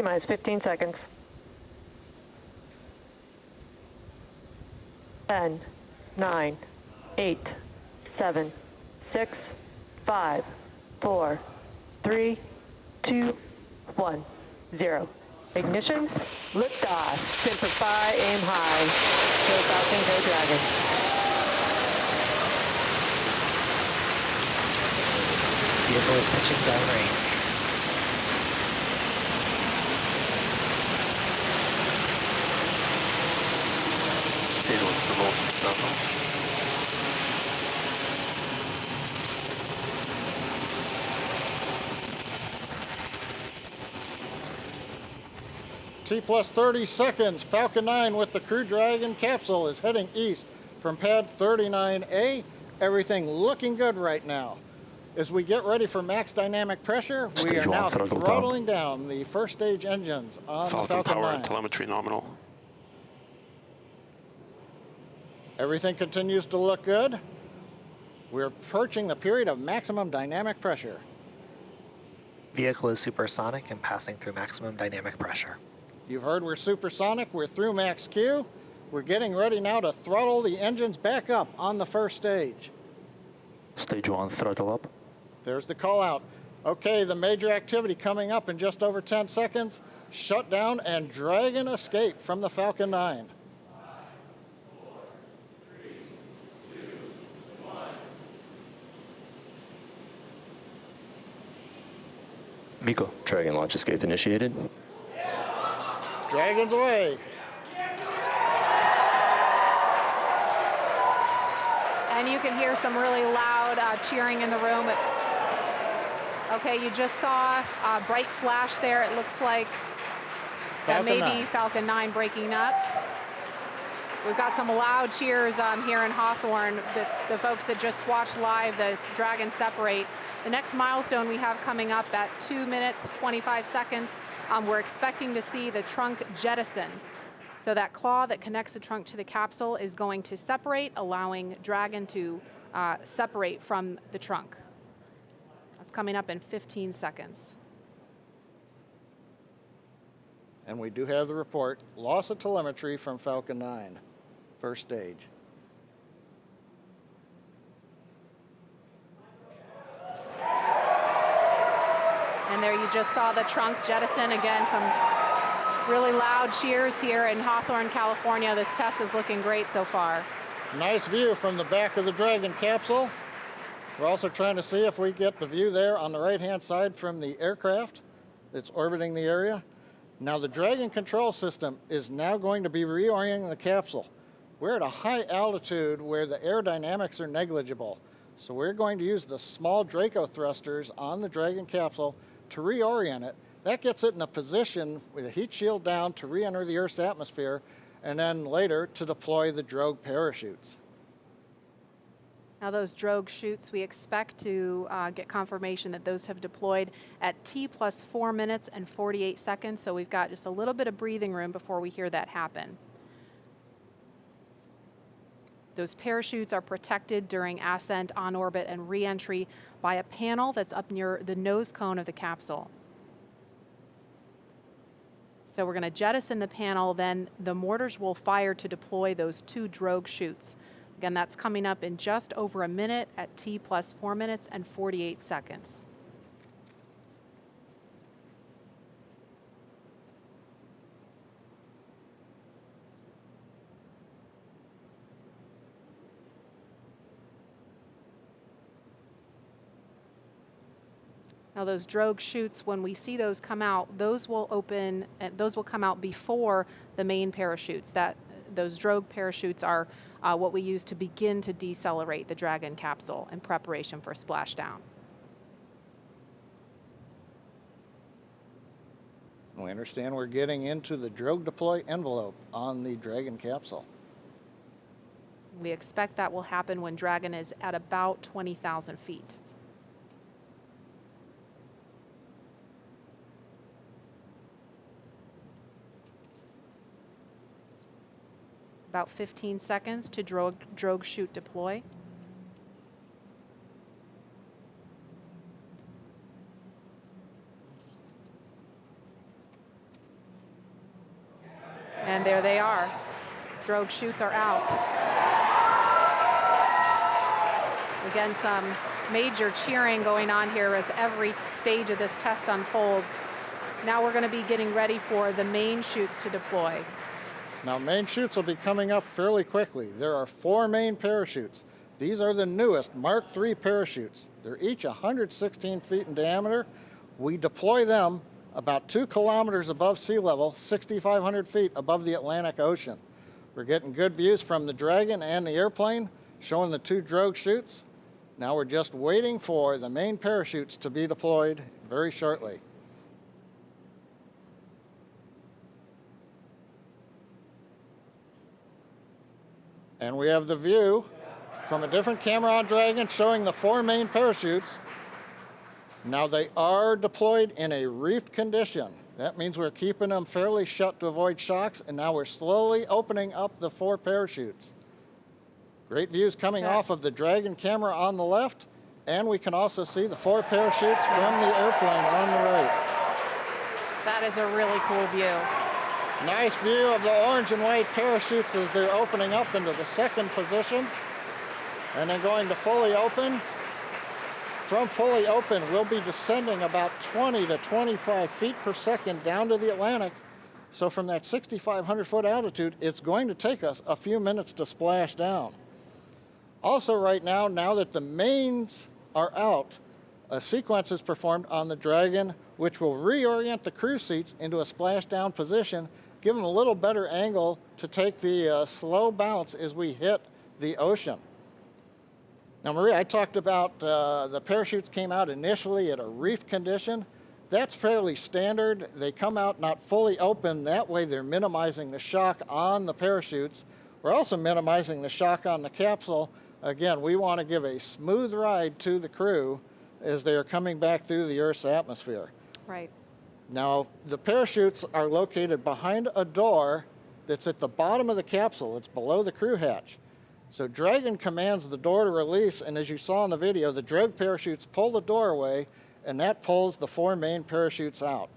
T-minus 15 seconds. 10, 9, 8, 7, 6, 5, 4, 3, 2, 1, 0. Ignition, liftoff. Semper Fi, aim high. Go Falcon, go Dragon. Vehicle is pitching downrange. Stage 1 for Molten Sentinel. T plus 30 seconds. Falcon 9 with the Crew Dragon capsule is heading east from pad 39A. Everything looking good right now. As we get ready for max dynamic pressure, we are now throttling down the first stage engines on the Falcon power 9. and telemetry nominal. Everything continues to look good. We're approaching the period of maximum dynamic pressure. Vehicle is supersonic and passing through maximum dynamic pressure. You've heard we're supersonic, we're through max Q. We're getting ready now to throttle the engines back up on the first stage. Stage 1, throttle up. There's the call out. Okay, the major activity coming up in just over 10 seconds. Shutdown and Dragon escape from the Falcon 9. Miko, Dragon launch escape initiated. Dragon's away. And you can hear some really loud cheering in the room. Okay, you just saw a bright flash there. It looks like that may be Falcon 9 breaking up. We've got some loud cheers here in Hawthorne. The folks that just watched live the Dragon separate. The next milestone we have coming up at 2 minutes, 25 seconds, we're expecting to see the trunk jettison. So that claw that connects the trunk to the capsule is going to separate, allowing Dragon to separate from the trunk. That's coming up in 15 seconds. And we do have the report. Loss of telemetry from Falcon 9, first stage. And there you just saw the trunk jettison. Again, some really loud cheers here in Hawthorne, California. This test is looking great so far. Nice view from the back of the Dragon capsule. We're also trying to see if we get the view there on the right-hand side from the aircraft that's orbiting the area. Now the Dragon control system is now going to be reorienting the capsule. We're at a high altitude where the aerodynamics are negligible. So we're going to use the small Draco thrusters on the Dragon capsule to reorient it. That gets it in a position with a heat shield down to re-enter the Earth's atmosphere, and then later to deploy the drogue parachutes. Now those drogue chutes, we expect to get confirmation that those have deployed at T plus 4 minutes and 48 seconds. So we've got just a little bit of breathing room before we hear that happen. Those parachutes are protected during ascent, on orbit, and re-entry by a panel that's up near the nose cone of the capsule. So we're going to jettison the panel, then the mortars will fire to deploy those 2 drogue chutes. Again, that's coming up in just over a minute at T plus 4 minutes and 48 seconds. Now those drogue chutes, when we see those come out, those will open, those will come out before the main parachutes. Those drogue parachutes are what we use to begin to decelerate the Dragon capsule in preparation for splashdown. We understand we're getting into the drogue deploy envelope on the Dragon capsule. We expect that will happen when Dragon is at about 20,000 feet. About 15 seconds to drogue chute deploy. And there they are. Drogue chutes are out. Again, some major cheering going on here as every stage of this test unfolds. Now we're going to be getting ready for the main chutes to deploy. Now, main chutes will be coming up fairly quickly. There are 4 main parachutes. These are the newest Mark III parachutes. They're each 116 feet in diameter. We deploy them about 2 kilometers above sea level, 6,500 feet above the Atlantic Ocean. We're getting good views from the Dragon and the airplane, showing the 2 drogue chutes. Now we're just waiting for the main parachutes to be deployed very shortly. And we have the view from a different camera on Dragon showing the 4 main parachutes. Now they are deployed in a reefed condition. That means we're keeping them fairly shut to avoid shocks, and now we're slowly opening up the 4 parachutes. Great views coming off of the Dragon camera on the left, and we can also see the 4 parachutes from the airplane on the right. That is a really cool view. Nice view of the orange and white parachutes as they're opening up into the 2nd position, and then going to fully open. From fully open, we'll be descending about 20 to 25 feet per second down to the Atlantic. So from that 6,500 foot altitude, it's going to take us a few minutes to splash down. Also right now that the mains are out, a sequence is performed on the Dragon, which will reorient the crew seats into a splashdown position, give them a little better angle to take the slow bounce as we hit the ocean. Now, Maria, I talked about the parachutes came out initially at a reef condition. That's fairly standard. They come out not fully open. That way they're minimizing the shock on the parachutes. We're also minimizing the shock on the capsule. Again, we want to give a smooth ride to the crew as they are coming back through the Earth's atmosphere. Right. Now, the parachutes are located behind a door that's at the bottom of the capsule. It's below the crew hatch. So Dragon commands the door to release, and as you saw in the video, the drogue parachutes pull the door away, and that pulls the 4 main parachutes out.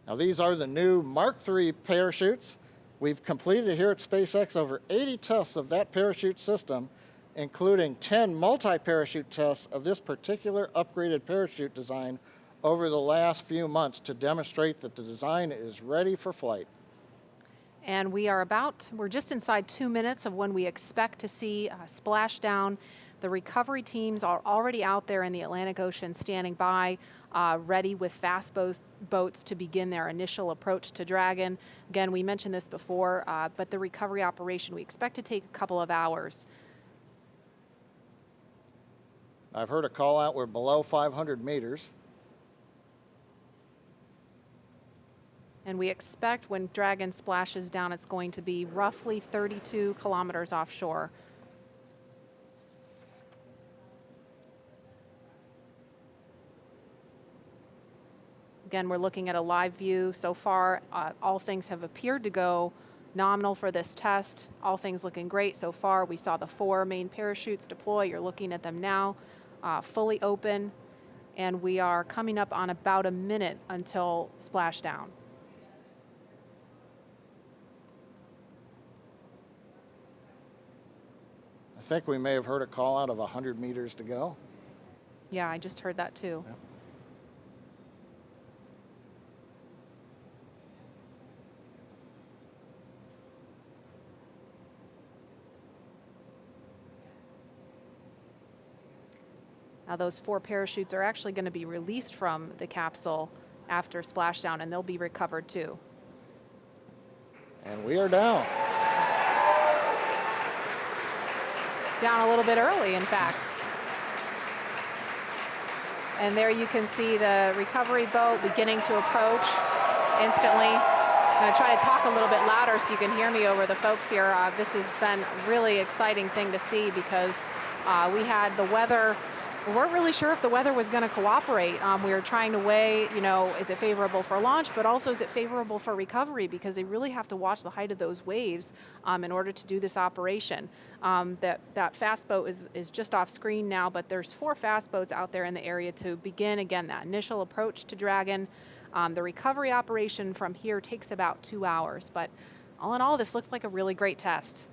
Now, these are the new Mark III parachutes. We've completed here at SpaceX over 80 tests of that parachute system, including 10 multi-parachute tests of this particular upgraded parachute design over the last few months to demonstrate that the design is ready for flight. And we're just inside 2 minutes of when we expect to see splashdown. The recovery teams are already out there in the Atlantic Ocean standing by, ready with fast boats to begin their initial approach to Dragon. Again, we mentioned this before, but the recovery operation we expect to take a couple of hours. I've heard a call out, we're below 500 meters. And we expect when Dragon splashes down, it's going to be roughly 32 kilometers offshore. Again, we're looking at a live view. So far, all things have appeared to go nominal for this test. All things looking great so far. We saw the 4 main parachutes deploy. You're looking at them now, fully open. And we are coming up on about a minute until splashdown. I think we may have heard a call out of 100 meters to go. Yeah, I just heard that too. Yep. Now those 4 parachutes are actually going to be released from the capsule after splashdown, and they'll be recovered too. And we are down. Down a little bit early, in fact. And there you can see the recovery boat beginning to approach instantly. I'm going to try to talk a little bit louder so you can hear me over the folks here. This has been a really exciting thing to see because we had the weather. We weren't really sure if the weather was going to cooperate. We were trying to weigh, is it favorable for launch, but also is it favorable for recovery, because they really have to watch the height of those waves in order to do this operation. That fast boat is just off screen now, but there's 4 fast boats out there in the area to begin, again, that initial approach to Dragon. The recovery operation from here takes about 2 hours, but All in all, this looked like a really great test.